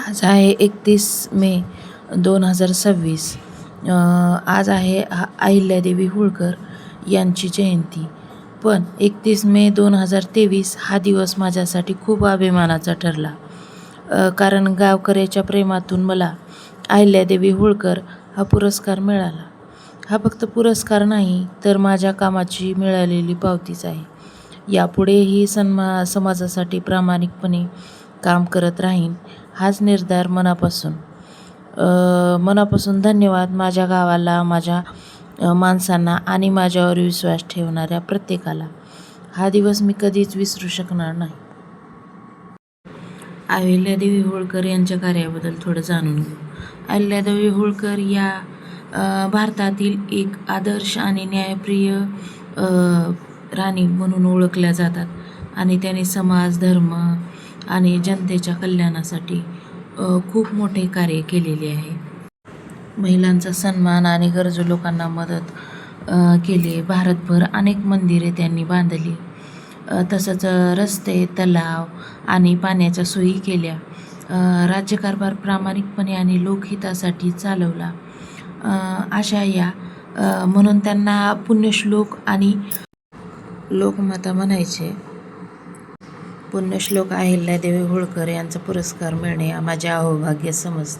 आज आहे 31 मे 2026. आज आहे अहिल्यादेवी होळकर यांची जयंती. पण 31 मे 2023 हा दिवस माझ्यासाठी खूप अभिमानाचा ठरला. कारण गावकऱ्याच्या प्रेमातून मला अहिल्यादेवी होळकर हा पुरस्कार मिळाला. हा फक्त पुरस्कार नाही, तर माझ्या कामाची मिळालेली पावतीच आहे. यापुढेही समाजासाठी प्रामाणिकपणे काम करत राहीन, हाच निर्धार मनापासून धन्यवाद माझ्या गावाला, माझ्या माणसांना आणि माझ्यावर विश्वास ठेवणाऱ्या प्रत्येकाला. हा दिवस मी कधीच विसरू शकणार नाही. अहिल्यादेवी होळकर यांच्या कार्याबद्दल थोडं जाणून घेऊ. अहिल्यादेवी होळकर या भारतातील एक आदर्श आणि न्यायप्रिय राणी म्हणून ओळखल्या जातात आणि त्यांनी समाज, धर्म आणि जनतेच्या कल्याणासाठी खूप मोठे कार्य केलेले आहे. महिलांचा सन्मान आणि गरजू लोकांना मदत केली. भारतभर अनेक मंदिरे त्यांनी बांधली. तसंच रस्ते, तलाव आणि पाण्याच्या सोयी केल्या. राज्यकारभार प्रामाणिकपणे आणि लोकहितासाठी चालवला. अशा या म्हणून त्यांना पुण्यश्लोक आणि लोकमाता म्हणायचे. पुण्यश्लोक अहिल्यादेवी होळकर यांचा पुरस्कार मिळणे माझे अहोभाग्य समजते.